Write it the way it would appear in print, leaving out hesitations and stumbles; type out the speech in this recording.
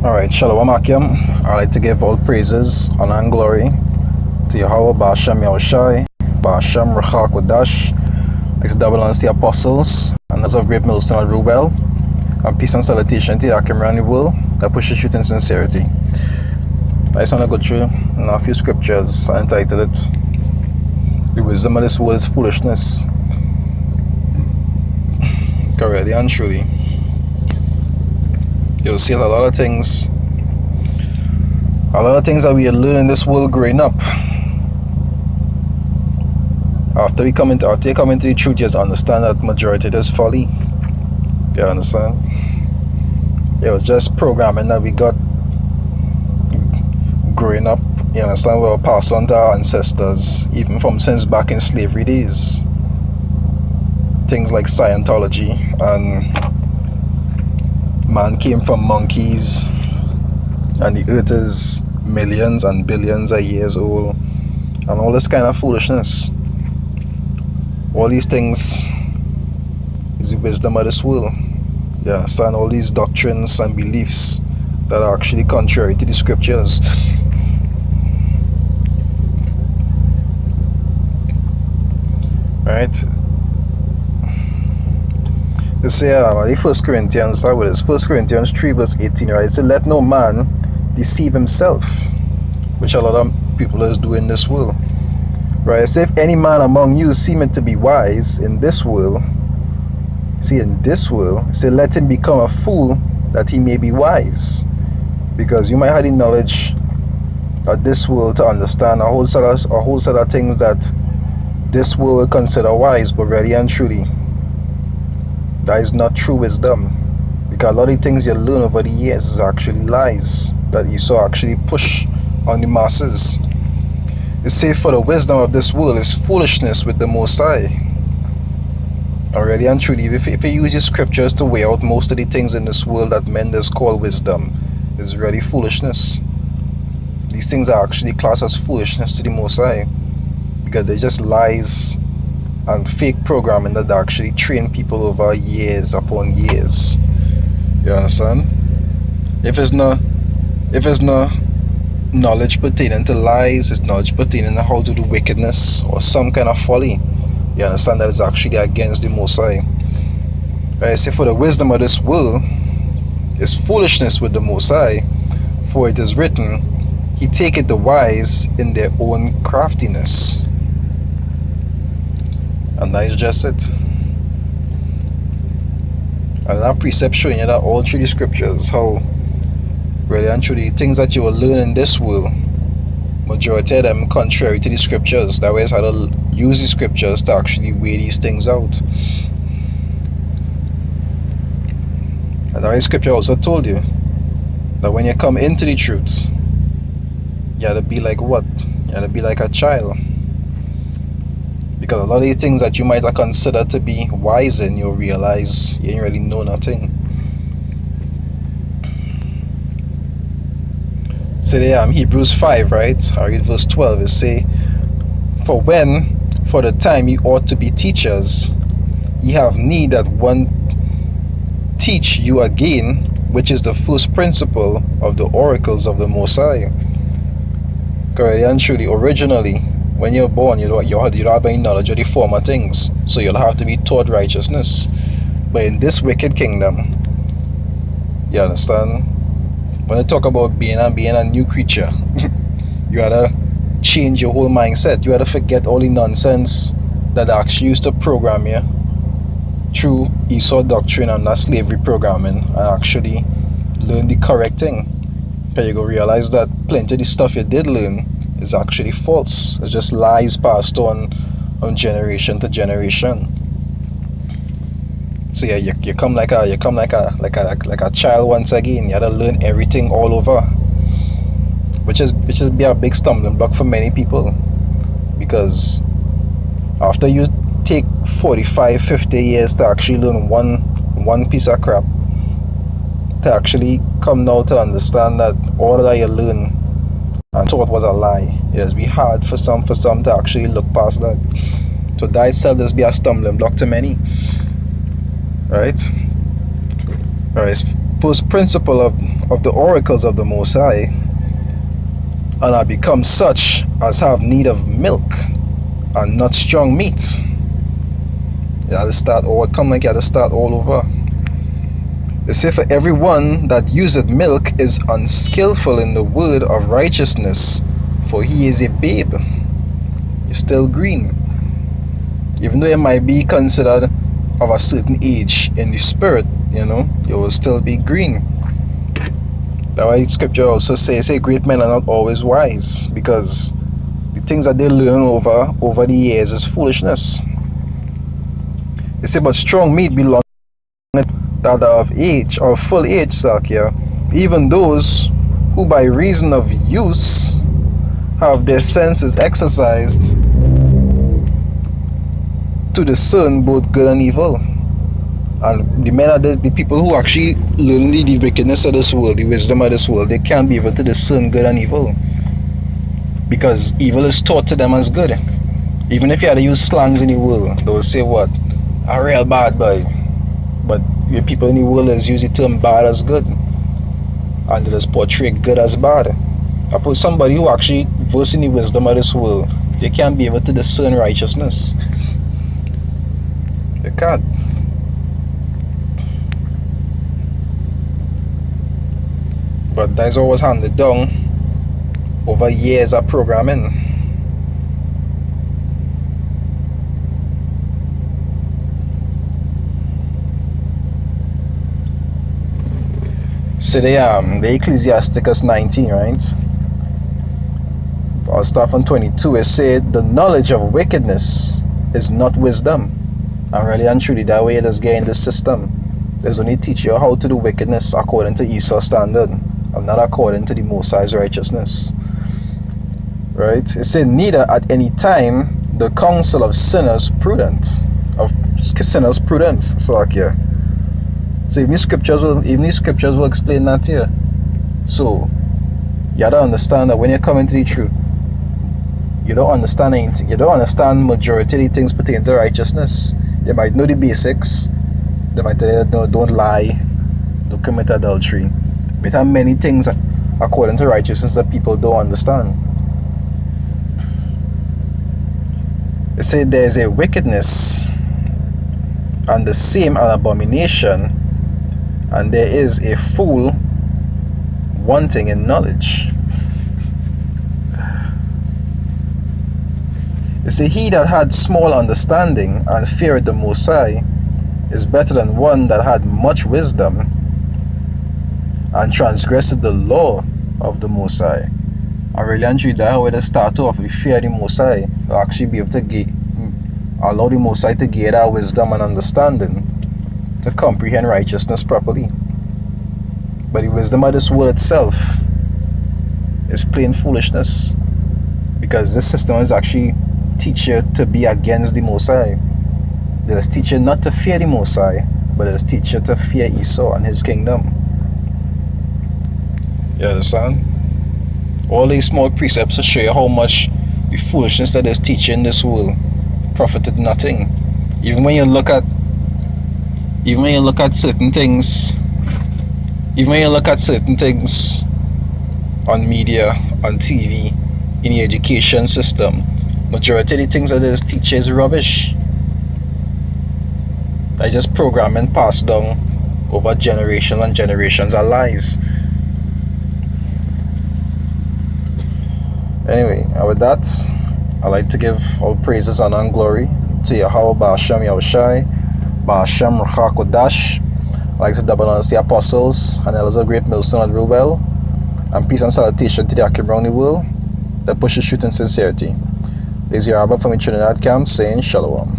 Alright, Shalom Akim. I'd like to give all praises, honor, and glory to Yahweh, Ba'ashem Yahushai, Ba'ashem Rachak Wadash, like to double honors the apostles, and those of great Millstone and Rubel, and peace and salutation to the Akim around the world that pushes truth in sincerity. I just want to go through a few scriptures. I entitled it, The Wisdom of This World is Foolishness. Correctly and truly, you'll see a lot of things that we learn in this world growing up. After you come into the truth, you just understand that majority of it is folly. You understand? It was just programming that we got growing up. You understand? We were passed on to our ancestors, even from since back in slavery days. Things like Scientology and man came from monkeys, and the earth is millions and billions of years old, and all this kind of foolishness. All these things is the wisdom of this world. You understand? All these doctrines and beliefs that are actually contrary to the scriptures. Right? They say, the 1 Corinthians, that was 1 Corinthians 3 verse 18, right? It said, let no man deceive himself, which a lot of people is doing in this world. Right? It said, if any man among you seemeth to be wise in this world, it said, let him become a fool that he may be wise. Because you might have the knowledge of this world to understand a whole set of things that this world will consider wise, but really and truly, that is not true wisdom. Because a lot of the things you learn over the years is actually lies that Esau actually push on the masses. It says, for the wisdom of this world is foolishness with the Most High. And really and truly, if you use your scriptures to weigh out most of the things in this world that men just call wisdom, is really foolishness. These things are actually classed as foolishness to the Most High, because they're just lies and fake programming that actually train people over years upon years. You understand? If it's no knowledge pertaining to lies, it's knowledge pertaining to how to do wickedness or some kind of folly, you understand that is actually against the Most High. I say, for the wisdom of this world is foolishness with the Most High, for it is written, he taketh the wise in their own craftiness. And that is just it. And that precept showing you that all through the scriptures, how really and truly things that you will learn in this world, majority of them contrary to the scriptures. That way is how to use the scriptures to actually weigh these things out. And that way scripture also told you that when you come into the truth, you have to be like what? You have to be like a child. Because a lot of the things that you might have considered to be wise in, you'll realize you ain't really know nothing. So there, Hebrews 5, right? I read verse 12. It say, for the time ye ought to be teachers, ye have need that one teach you again, which is the first principle of the oracles of the Most High. Correct and truly, originally, when you're born, you don't have any knowledge of the former things, so you'll have to be taught righteousness. But in this wicked kingdom, you understand, when you talk about being a new creature, you gotta change your whole mindset. You gotta forget all the nonsense that actually used to program you through Esau doctrine and that slavery programming, and actually learn the correct thing. Because you go realize that plenty of the stuff you did learn is actually false. It's just lies passed on generation to generation. So yeah, you come like a child once again. You have to learn everything all over, which is be a big stumbling block for many people, because after you take 45-50 years to actually learn one piece of crap, to actually come now to understand that all that you learn and thought was a lie, it has been hard for some to actually look past that. So that itself just be a stumbling block to many. Right? Alright, supposed principle of the oracles of the Most High, and are become such as have need of milk and not strong meat. You gotta start all come like you gotta start all over. They say for everyone that useth milk is unskillful in the word of righteousness, for he is a babe. You're still green. Even though you might be considered of a certain age in the spirit, you will still be green. That's why scripture also say great men are not always wise, because the things that they learn over the years is foolishness. They say, but strong meat belongs that are of age or full age, Sakya, even those who by reason of use have their senses exercised to discern both good and evil. And the men are the people who actually learn the wickedness of this world, the wisdom of this world. They can't be able to discern good and evil, because evil is taught to them as good. Even if you had to use slangs in the world, they will say what? A real bad boy. But the people in the world is use the term bad as good, and they just portray good as bad. I put somebody who actually versed in the wisdom of this world, they can't be able to discern righteousness. They can't. But that's always handed down over years of programming. So the Ecclesiasticus 19, right? I'll start from 22. It said, the knowledge of wickedness is not wisdom. And really and truly, that way it is getting the system. There's only teach you how to do wickedness according to Esau's standard, and not according to the Most High's righteousness. Right? It said, neither at any time the counsel of sinners prudent. So here. So even the scriptures will explain that here. So you gotta understand that when you're coming to the truth, you don't understand anything. You don't understand majority of the things pertaining to righteousness. You might know the basics. They might tell you, no, don't lie, don't commit adultery. But there are many things according to righteousness that people don't understand. It said there is a wickedness, and the same an abomination, and there is a fool wanting in knowledge. It said, he that had small understanding and feared the Most High is better than one that had much wisdom and transgressed the law of the Most High. I really enjoy that way they start off with fear of the Most High, to actually be able to allow the Most High to give that wisdom and understanding to comprehend righteousness properly. But the wisdom of this world itself is plain foolishness, because this system is actually teach you to be against the Most High. They just teach you not to fear the Most High, but they teach you to fear Esau and his kingdom. You understand? All these small precepts to show you how much the foolishness that is teaching in this world profited nothing. Even when you look at certain things, on media, on TV, in the education system, majority of the things that this teacher is rubbish. I just programming passed down over generations and generations of lies. Anyway, and with that, I like to give all praises, honor, and glory to Yahweh Ba'ashem Yahushai, Ba'ashem Ruach HaKodesh. I like to double honor the apostles and elders of Great Millstone and Rubel, and peace and salutation to the Akim around the world that pushes truth and sincerity. This is your Abba from the Trinidad camp saying Shalom.